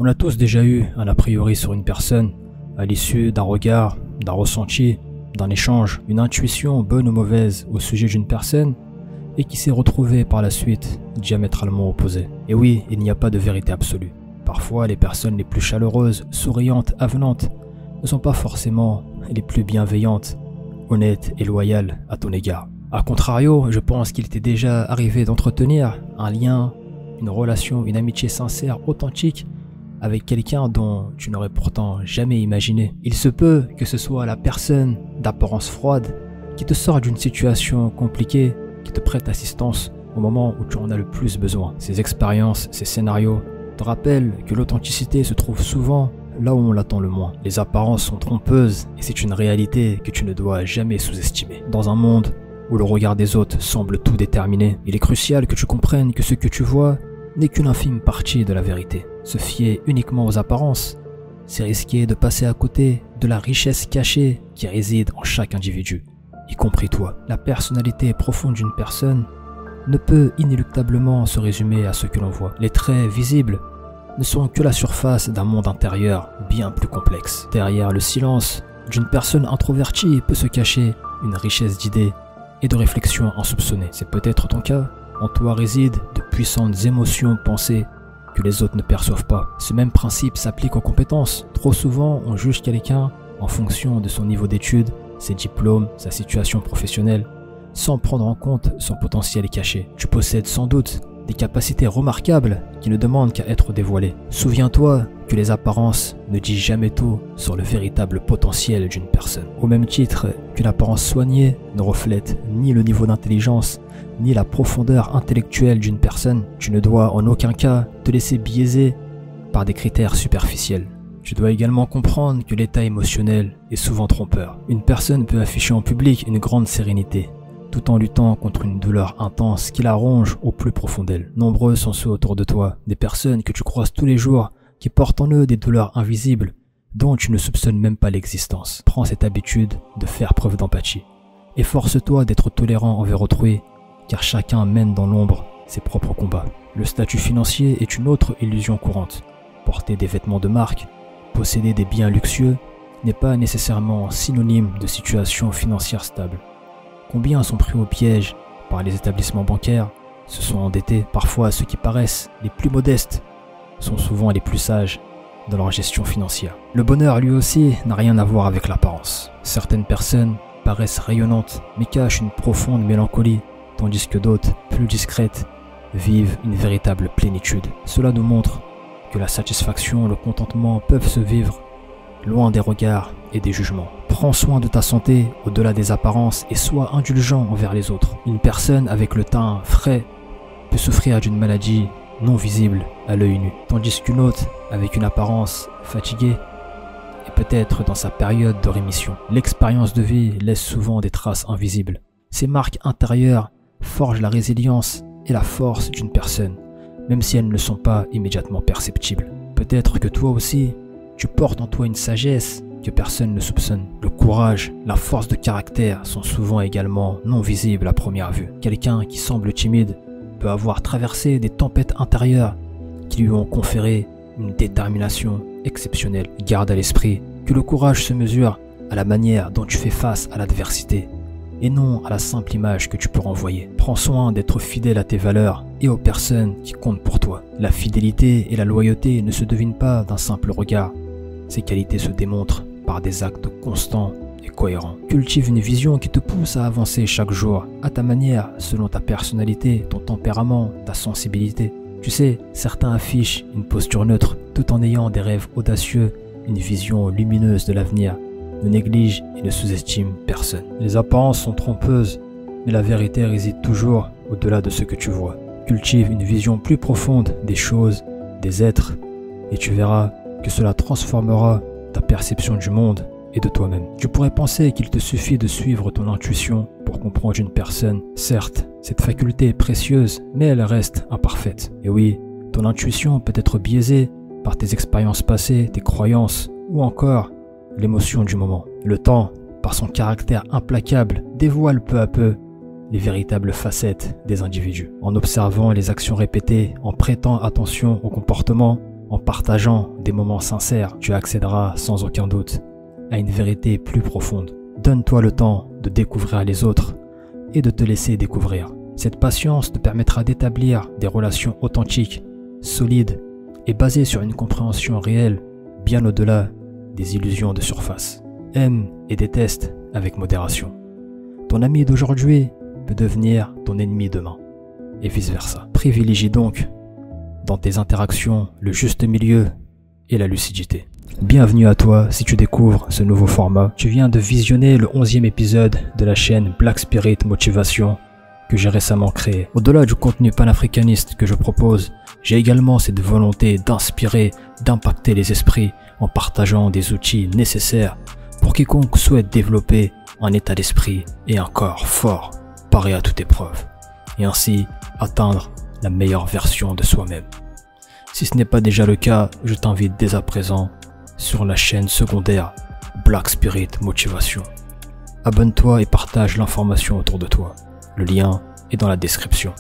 On a tous déjà eu un a priori sur une personne, à l'issue d'un regard, d'un ressenti, d'un échange, une intuition bonne ou mauvaise au sujet d'une personne, et qui s'est retrouvée par la suite diamétralement opposée. Et oui, il n'y a pas de vérité absolue. Parfois, les personnes les plus chaleureuses, souriantes, avenantes, ne sont pas forcément les plus bienveillantes, honnêtes et loyales à ton égard. A contrario, je pense qu'il t'est déjà arrivé d'entretenir un lien, une relation, une amitié sincère, authentique, avec quelqu'un dont tu n'aurais pourtant jamais imaginé. Il se peut que ce soit la personne d'apparence froide qui te sort d'une situation compliquée, qui te prête assistance au moment où tu en as le plus besoin. Ces expériences, ces scénarios te rappellent que l'authenticité se trouve souvent là où on l'attend le moins. Les apparences sont trompeuses et c'est une réalité que tu ne dois jamais sous-estimer. Dans un monde où le regard des autres semble tout déterminer, il est crucial que tu comprennes que ce que tu vois n'est qu'une infime partie de la vérité. Se fier uniquement aux apparences, c'est risquer de passer à côté de la richesse cachée qui réside en chaque individu, y compris toi. La personnalité profonde d'une personne ne peut inéluctablement se résumer à ce que l'on voit. Les traits visibles ne sont que la surface d'un monde intérieur bien plus complexe. Derrière le silence d'une personne introvertie peut se cacher une richesse d'idées et de réflexions insoupçonnées. C'est peut-être ton cas. En toi résident de puissantes émotions, pensées que les autres ne perçoivent pas. Ce même principe s'applique aux compétences. Trop souvent, on juge quelqu'un en fonction de son niveau d'études, ses diplômes, sa situation professionnelle, sans prendre en compte son potentiel caché. Tu possèdes sans doute des capacités remarquables qui ne demandent qu'à être dévoilées. Souviens-toi que les apparences ne disent jamais tout sur le véritable potentiel d'une personne. Au même titre qu'une apparence soignée ne reflète ni le niveau d'intelligence, ni la profondeur intellectuelle d'une personne, tu ne dois en aucun cas te laisser biaiser par des critères superficiels. Tu dois également comprendre que l'état émotionnel est souvent trompeur. Une personne peut afficher en public une grande sérénité, tout en luttant contre une douleur intense qui la ronge au plus profond d'elle. Nombreux sont ceux autour de toi, des personnes que tu croises tous les jours, qui portent en eux des douleurs invisibles, dont tu ne soupçonnes même pas l'existence. Prends cette habitude de faire preuve d'empathie. Efforce-toi d'être tolérant envers autrui, car chacun mène dans l'ombre ses propres combats. Le statut financier est une autre illusion courante. Porter des vêtements de marque, posséder des biens luxueux, n'est pas nécessairement synonyme de situation financière stable. Combien sont pris au piège par les établissements bancaires, se sont endettés? Parfois ceux qui paraissent les plus modestes sont souvent les plus sages dans leur gestion financière. Le bonheur lui aussi n'a rien à voir avec l'apparence. Certaines personnes paraissent rayonnantes mais cachent une profonde mélancolie, tandis que d'autres, plus discrètes, vivent une véritable plénitude. Cela nous montre que la satisfaction et le contentement peuvent se vivre loin des regards et des jugements. Prends soin de ta santé au-delà des apparences et sois indulgent envers les autres. Une personne avec le teint frais peut souffrir d'une maladie non visible à l'œil nu, tandis qu'une autre avec une apparence fatiguée est peut-être dans sa période de rémission. L'expérience de vie laisse souvent des traces invisibles. Ces marques intérieures forgent la résilience et la force d'une personne, même si elles ne sont pas immédiatement perceptibles. Peut-être que toi aussi, tu portes en toi une sagesse que personne ne soupçonne. Le courage, la force de caractère sont souvent également non visibles à première vue. Quelqu'un qui semble timide peut avoir traversé des tempêtes intérieures qui lui ont conféré une détermination exceptionnelle. Garde à l'esprit que le courage se mesure à la manière dont tu fais face à l'adversité et non à la simple image que tu peux renvoyer. Prends soin d'être fidèle à tes valeurs et aux personnes qui comptent pour toi. La fidélité et la loyauté ne se devinent pas d'un simple regard. Ces qualités se démontrent par des actes constants et cohérents. Cultive une vision qui te pousse à avancer chaque jour, à ta manière, selon ta personnalité, ton tempérament, ta sensibilité. Tu sais, certains affichent une posture neutre, tout en ayant des rêves audacieux, une vision lumineuse de l'avenir. Ne néglige et ne sous-estime personne. Les apparences sont trompeuses, mais la vérité réside toujours au-delà de ce que tu vois. Cultive une vision plus profonde des choses, des êtres, et tu verras que cela transformera ta perception du monde et de toi-même. Tu pourrais penser qu'il te suffit de suivre ton intuition pour comprendre une personne. Certes, cette faculté est précieuse, mais elle reste imparfaite. Et oui, ton intuition peut être biaisée par tes expériences passées, tes croyances, ou encore l'émotion du moment. Le temps, par son caractère implacable, dévoile peu à peu les véritables facettes des individus. En observant les actions répétées, en prêtant attention au comportement, En partageant des moments sincères, tu accéderas sans aucun doute à une vérité plus profonde. Donne-toi le temps de découvrir les autres et de te laisser découvrir. Cette patience te permettra d'établir des relations authentiques, solides et basées sur une compréhension réelle, bien au-delà des illusions de surface. Aime et déteste avec modération. Ton ami d'aujourd'hui peut devenir ton ennemi demain, et vice-versa. Privilégie donc dans tes interactions le juste milieu et la lucidité. Bienvenue à toi si tu découvres ce nouveau format. Tu viens de visionner le 11e épisode de la chaîne Black Spirit Motivation que j'ai récemment créé. Au-delà du contenu panafricaniste que je propose, j'ai également cette volonté d'inspirer, d'impacter les esprits en partageant des outils nécessaires pour quiconque souhaite développer un état d'esprit et un corps fort, paré à toute épreuve, et ainsi atteindre la meilleure version de soi-même. Si ce n'est pas déjà le cas, je t'invite dès à présent sur la chaîne secondaire Black Spirit Motivation. Abonne-toi et partage l'information autour de toi. Le lien est dans la description.